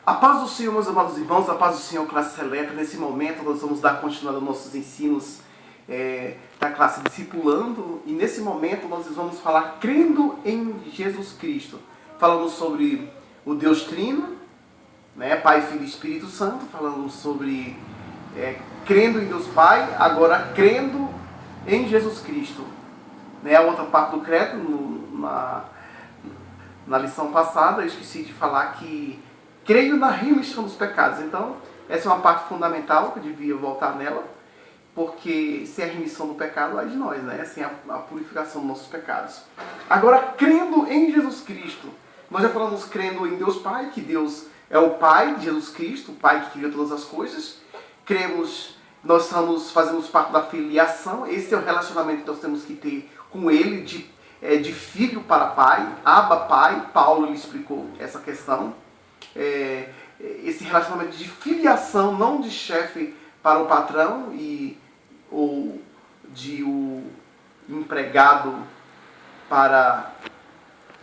A paz do Senhor, meus amados irmãos, a paz do Senhor, classe seleta. Nesse momento nós vamos dar continuidade aos nossos ensinos da classe Discipulando. E nesse momento nós vamos falar crendo em Jesus Cristo. Falamos sobre o Deus Trino, né? Pai, Filho e Espírito Santo. Falamos sobre crendo em Deus Pai, agora crendo em Jesus Cristo. Né? A outra parte do credo, na lição passada, eu esqueci de falar que creio na remissão dos pecados. Então, essa é uma parte fundamental que eu devia voltar nela, porque sem a remissão do pecado, é de nós, né? Sem a purificação dos nossos pecados. Agora, crendo em Jesus Cristo. Nós já falamos crendo em Deus Pai, que Deus é o Pai de Jesus Cristo, o Pai que criou todas as coisas. Cremos, nós fazemos parte da filiação. Esse é o relacionamento que nós temos que ter com Ele, de filho para pai, Abba Pai. Paulo ele explicou essa questão. Esse relacionamento de filiação, não de chefe para o patrão ou de o empregado para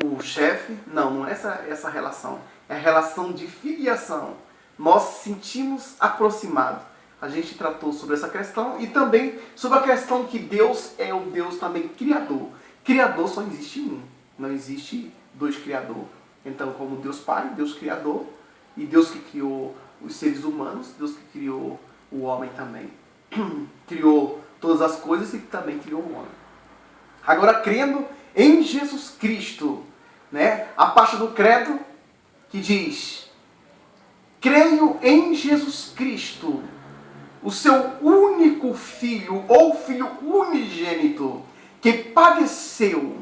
o chefe. Não é essa relação. É a relação de filiação. Nós sentimos aproximados. A gente tratou sobre essa questão e também sobre a questão que Deus é o Deus também criador. Criador só existe um, não existe dois criadores. Então, como Deus Pai, Deus Criador, e Deus que criou os seres humanos, Deus que criou o homem também. Criou todas as coisas e também criou o homem. Agora, crendo em Jesus Cristo, né? A parte do credo que diz: creio em Jesus Cristo, o seu único filho, ou filho unigênito, que padeceu,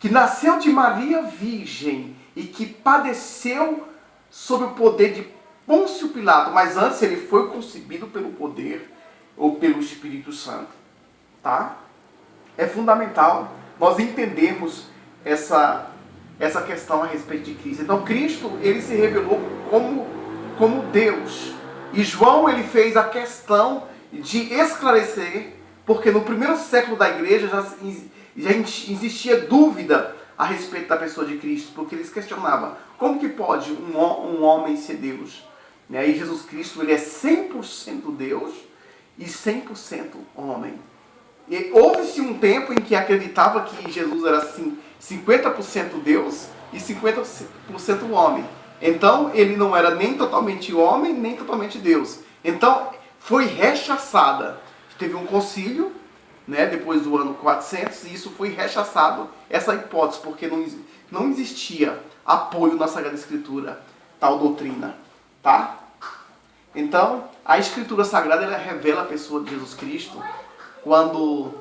que nasceu de Maria Virgem e que padeceu sob o poder de Pôncio Pilato, mas antes ele foi concebido pelo poder ou pelo Espírito Santo. Tá? É fundamental nós entendermos essa questão a respeito de Cristo. Então Cristo ele se revelou como Deus. E João ele fez a questão de esclarecer, porque no primeiro século da igreja já existia dúvida a respeito da pessoa de Cristo, porque eles questionavam como que pode um homem ser Deus. E Jesus Cristo ele é 100% Deus e 100% homem. E houve-se um tempo em que acreditava que Jesus era assim, 50% Deus e 50% homem. Então, ele não era nem totalmente homem, nem totalmente Deus. Então, foi rechaçada. Teve um concílio, né, depois do ano 400, e isso foi rechaçado, essa hipótese, porque não existia apoio na Sagrada Escritura, tal doutrina. Tá? Então, a Escritura Sagrada ela revela a pessoa de Jesus Cristo. Quando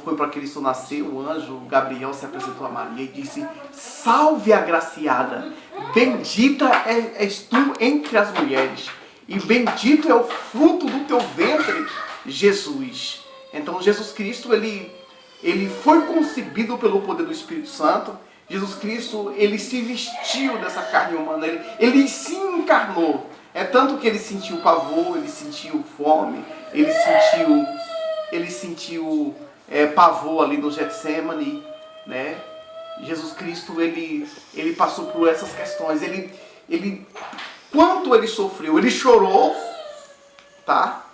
foi para Cristo nascer, o anjo Gabriel se apresentou a Maria e disse: salve agraciada, bendita és tu entre as mulheres, e bendito é o fruto do teu ventre, Jesus. Então Jesus Cristo ele foi concebido pelo poder do Espírito Santo. Jesus Cristo ele se vestiu dessa carne humana, ele se encarnou. É tanto que ele sentiu pavor, ele sentiu fome, ele sentiu pavor ali no Getsemane, né? Jesus Cristo ele passou por essas questões. Quanto ele sofreu, ele chorou, tá?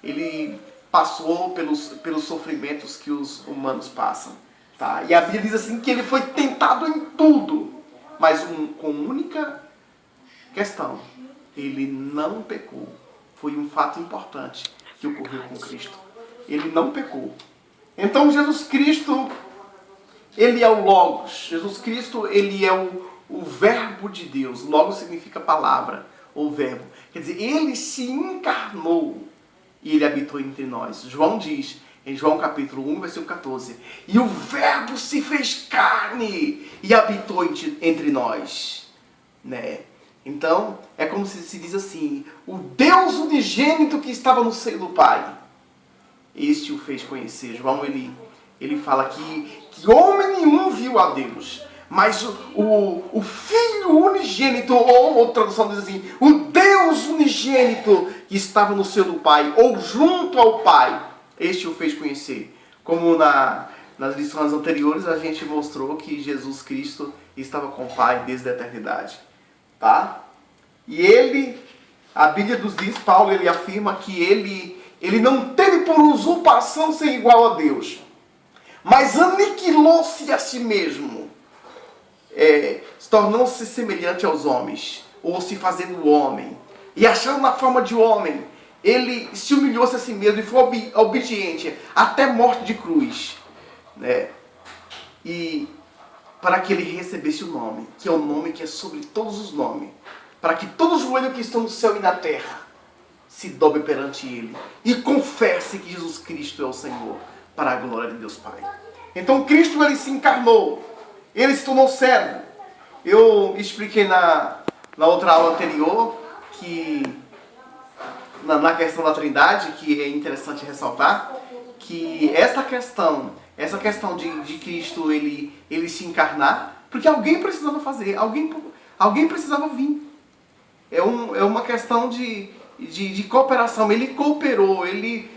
Ele passou pelos sofrimentos que os humanos passam, tá? E a Bíblia diz assim que ele foi tentado em tudo, mas com única questão: ele não pecou. Foi um fato importante que ocorreu com Cristo. Ele não pecou. Então Jesus Cristo, ele é o Logos. Jesus Cristo, ele é o Verbo de Deus. Logos significa palavra, ou verbo. Quer dizer, ele se encarnou e ele habitou entre nós. João diz, em João capítulo 1, versículo 14: e o Verbo se fez carne e habitou entre nós. Né? Então, é como se diz assim: o Deus unigênito que estava no seio do Pai, este o fez conhecer. João, ele fala que homem nenhum viu a Deus, mas o Filho unigênito, ou outra tradução diz assim, o Deus unigênito que estava no seio do Pai, ou junto ao Pai, este o fez conhecer. Como nas lições anteriores a gente mostrou que Jesus Cristo estava com o Pai desde a eternidade. Tá? E ele, a Bíblia nos diz, Paulo, ele afirma que ele não teve por usurpação ser igual a Deus, mas aniquilou-se a si mesmo, tornou-se semelhante aos homens, ou se fazendo homem, e achando na forma de homem, ele se humilhou-se a si mesmo e foi obediente até morte de cruz, né? E para que ele recebesse o nome, que é o nome que é sobre todos os nomes, para que todos os joelhos que estão no céu e na terra se dobre perante ele e confesse que Jesus Cristo é o Senhor, para a glória de Deus Pai. Então Cristo, ele se encarnou, ele se tornou servo. Eu expliquei na outra aula anterior que na questão da Trindade, que é interessante ressaltar, que essa questão de Cristo ele se encarnar, porque alguém precisava fazer, alguém precisava vir. É uma questão de cooperação. Ele cooperou, ele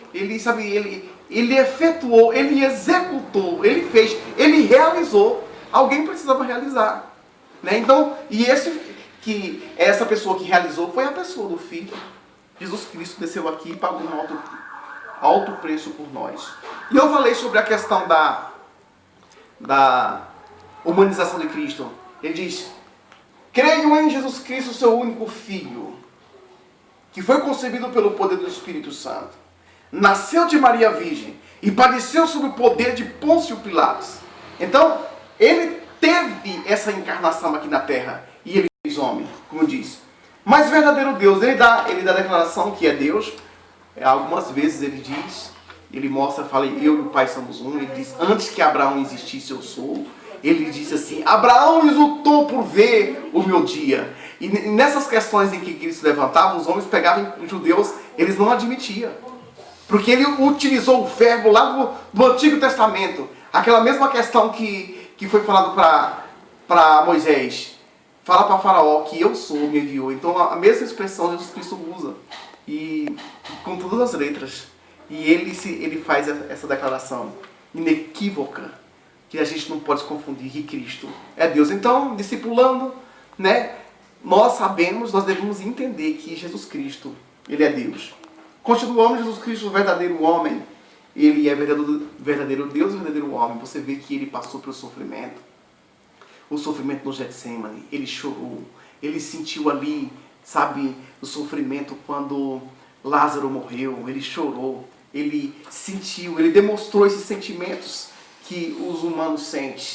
efetuou, ele executou, ele fez, ele realizou. Alguém precisava realizar, né? Então, essa pessoa que realizou foi a pessoa do Filho. Jesus Cristo desceu aqui e pagou um alto preço por nós. E eu falei sobre a questão da humanização de Cristo. Ele diz: creio em Jesus Cristo, seu único Filho, que foi concebido pelo poder do Espírito Santo, nasceu de Maria Virgem e padeceu sob o poder de Pôncio Pilatos. Então, ele teve essa encarnação aqui na terra e ele fez homem, como diz. Mas verdadeiro Deus, ele dá a declaração que é Deus. Algumas vezes ele diz, ele mostra, fala, eu e o Pai somos um. Ele diz, antes que Abraão existisse, eu sou. Ele diz assim, Abraão exultou por ver o meu dia. E nessas questões em que Cristo levantava, os homens pegavam, os judeus, eles não admitiam. Porque ele utilizou o verbo lá do Antigo Testamento. Aquela mesma questão que foi falado para Moisés. Fala para Faraó que eu sou, me enviou. Então a mesma expressão Jesus Cristo usa. E com todas as letras. E ele faz essa declaração inequívoca, que a gente não pode confundir que Cristo é Deus. Então, discipulando, né, nós devemos entender que Jesus Cristo, ele é Deus. Continuamos, Jesus Cristo, o verdadeiro homem, ele é verdadeiro Deus e verdadeiro homem. Você vê que ele passou pelo sofrimento. O sofrimento no Getsemane, ele chorou, ele sentiu ali, sabe, o sofrimento quando Lázaro morreu, ele chorou, ele sentiu, ele demonstrou esses sentimentos que os humanos sentem,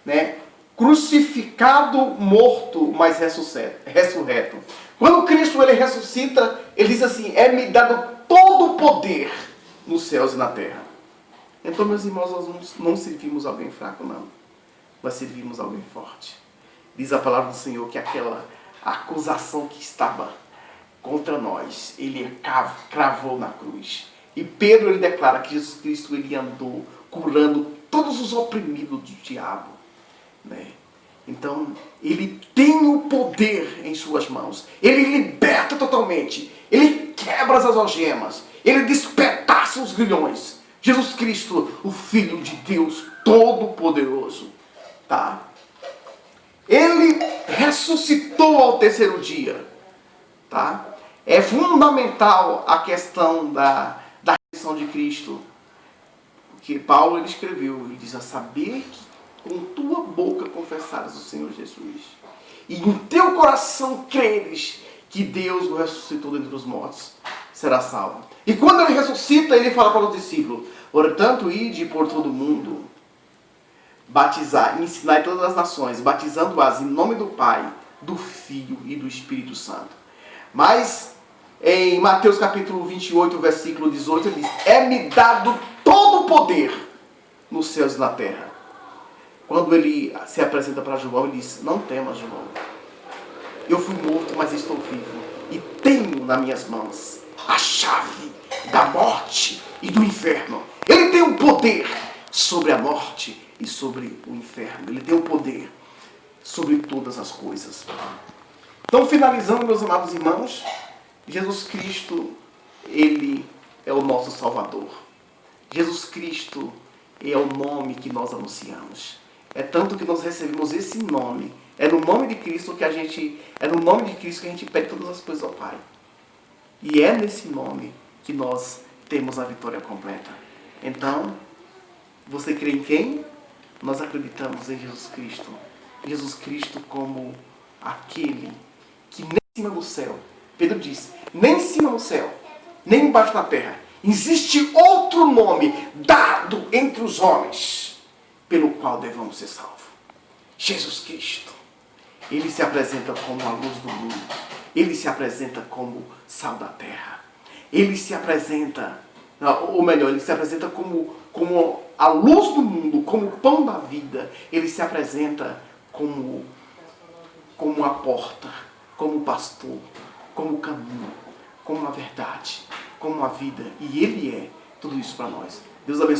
né? Crucificado, morto, mas ressurreto. Quando Cristo ele ressuscita, ele diz assim, é-me dado todo o poder nos céus e na terra. Então, meus irmãos, nós não servimos alguém fraco, não. Nós servimos alguém forte. Diz a palavra do Senhor que aquela acusação que estava contra nós, ele cravou na cruz. E Pedro, ele declara que Jesus Cristo, ele andou curando todos os oprimidos do diabo, né? Então, ele tem o poder em suas mãos. Ele liberta totalmente. Ele quebra as algemas. Ele despedaça os grilhões. Jesus Cristo, o Filho de Deus Todo-Poderoso. Tá? Ele ressuscitou ao terceiro dia. Tá? É fundamental a questão da ressurreição de Cristo. Porque Paulo ele escreveu, ele diz, a saber que com tua boca confessares o Senhor Jesus, e em teu coração creres que Deus o ressuscitou dentre os mortos, será salvo. E quando ele ressuscita, ele fala para os discípulos, portanto, ide por todo o mundo, batizar, ensinar todas as nações, batizando-as em nome do Pai, do Filho e do Espírito Santo. Mas, em Mateus capítulo 28, versículo 18, ele diz, é-me dado todo o poder nos céus e na terra. Quando ele se apresenta para João, ele diz, não temas, João. Eu fui morto, mas estou vivo. E tenho nas minhas mãos a chave da morte e do inferno. Ele tem o poder sobre a morte e sobre o inferno. Ele tem o poder sobre todas as coisas. Então, finalizando, meus amados irmãos, Jesus Cristo, ele é o nosso Salvador. Jesus Cristo é o nome que nós anunciamos. É tanto que nós recebemos esse nome É no nome de Cristo que a gente pede todas as coisas ao Pai. E é nesse nome que nós temos a vitória completa. Então, você crê em quem? Nós acreditamos em Jesus Cristo. Jesus Cristo como aquele que nem em cima do céu, Pedro diz, nem em cima do céu, nem embaixo da terra, existe outro nome dado entre os homens, pelo qual devemos ser salvos. Jesus Cristo. Ele se apresenta como a luz do mundo. Ele se apresenta como sal da terra. Ele se apresenta, ou melhor, ele se apresenta como a luz do mundo, como o pão da vida. Ele se apresenta como a porta, como o pastor, como o caminho, como a verdade, como a vida. E Ele é tudo isso para nós. Deus abençoe.